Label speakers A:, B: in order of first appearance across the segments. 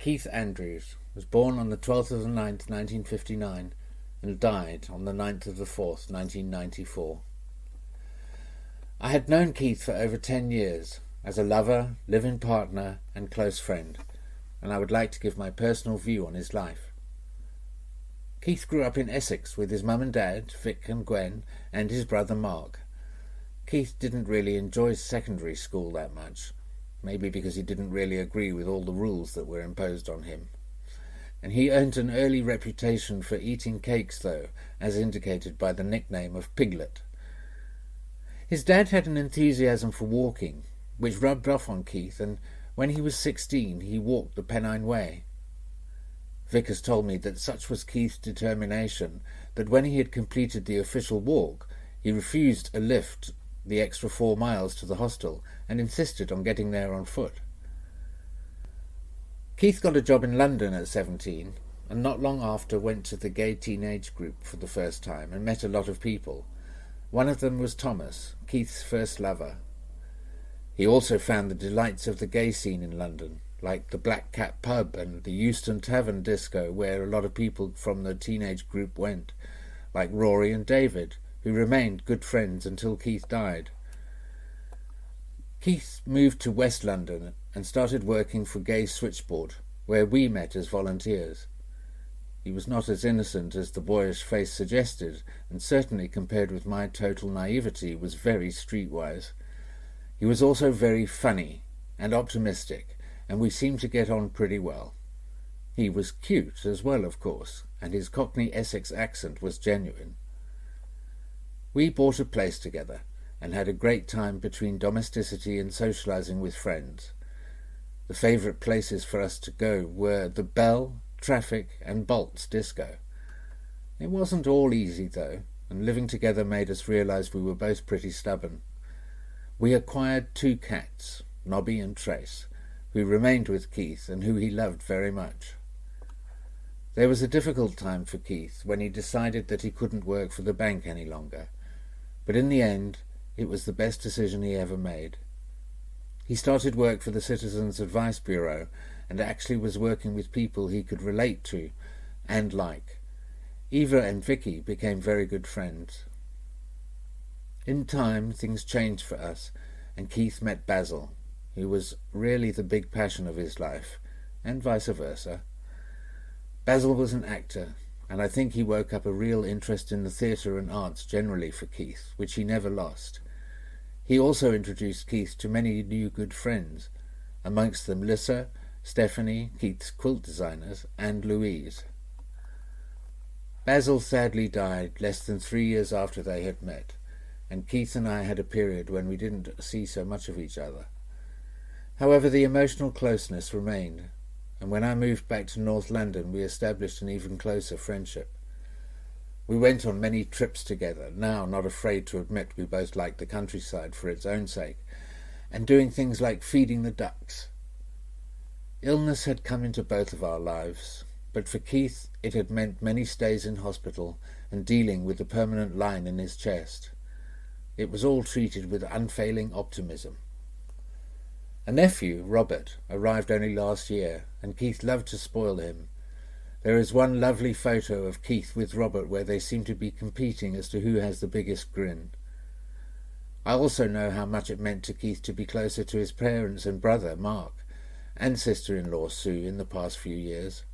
A: Keith Andrews was born on the 12th of the 9th, 1959, and died on the 9th of the 4th, 1994. I had known Keith for over 10 years as a lover, live-in partner, and close friend, and I would like to give my personal view on his life. Keith grew up in Essex with his mum and dad, Vic and Gwen, and his brother Mark. Keith didn't really enjoy secondary school that much, maybe because he didn't really agree with all the rules that were imposed on him. And he earned an early reputation for eating cakes, though, as indicated by the nickname of Piglet. His dad had an enthusiasm for walking, which rubbed off on Keith, and when he was 16 he walked the Pennine Way. Vic has told me that such was Keith's determination that when he had completed the official walk, he refused a lift the extra 4 miles to the hostel and insisted on getting there on foot. Keith got a job in London at 17, and not long after went to the gay teenage group for the first time and met a lot of people. One of them was Thomas, Keith's first lover. He also found the delights of the gay scene in London, like the Black Cat pub and the Euston Tavern disco, where a lot of people from the teenage group went, like Rory and David, who remained good friends until Keith died. Keith moved to West London and started working for Gay Switchboard, where we met as volunteers. He was not as innocent as the boyish face suggested, and certainly compared with my total naivety was very streetwise. He was also very funny and optimistic, and we seemed to get on pretty well. He was cute as well, of course, and his Cockney Essex accent was genuine. We bought a place together and had a great time between domesticity and socialising with friends. The favourite places for us to go were the Bell, Traffic and Bolt's disco. It wasn't all easy, though, and living together made us realise we were both pretty stubborn. We acquired 2 cats, Nobby and Trace, who remained with Keith and who he loved very much. There was a difficult time for Keith when he decided that he couldn't work for the bank any longer, but in the end it was the best decision he ever made. He started work for the Citizens Advice Bureau and actually was working with people he could relate to and like. Eva and Vicky became very good friends. In time, things changed for us, and Keith met Basil, who was really the big passion of his life, and vice versa. Basil was an actor, and I think he woke up a real interest in the theatre and arts generally for Keith, which he never lost. He also introduced Keith to many new good friends, amongst them Lissa, Stephanie, Keith's quilt designers, and Louise. Basil sadly died less than 3 years after they had met, and Keith and I had a period when we didn't see so much of each other. However, the emotional closeness remained, and when I moved back to North London we established an even closer friendship. We went on many trips together, now not afraid to admit we both liked the countryside for its own sake, and doing things like feeding the ducks. Illness had come into both of our lives, but for Keith it had meant many stays in hospital and dealing with the permanent line in his chest. It was all treated with unfailing optimism. A nephew, Robert, arrived only last year, and Keith loved to spoil him. There is one lovely photo of Keith with Robert where they seem to be competing as to who has the biggest grin. I also know how much it meant to Keith to be closer to his parents and brother, Mark, and sister-in-law, Sue, in the past few years.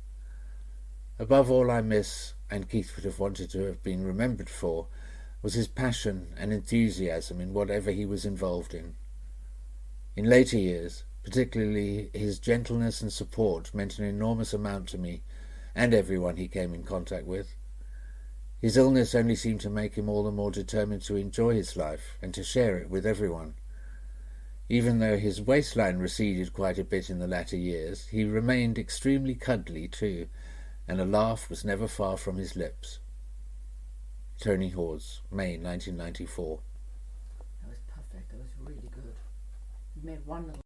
A: Above all I miss, and Keith would have wanted to have been remembered for, was his passion and enthusiasm in whatever he was involved in. In later years, particularly his gentleness and support meant an enormous amount to me and everyone he came in contact with. His illness only seemed to make him all the more determined to enjoy his life and to share it with everyone. Even though his waistline receded quite a bit in the latter years, he remained extremely cuddly too, and a laugh was never far from his lips. Tony Hawes, May 1994.
B: That was perfect. That was really good. You made one little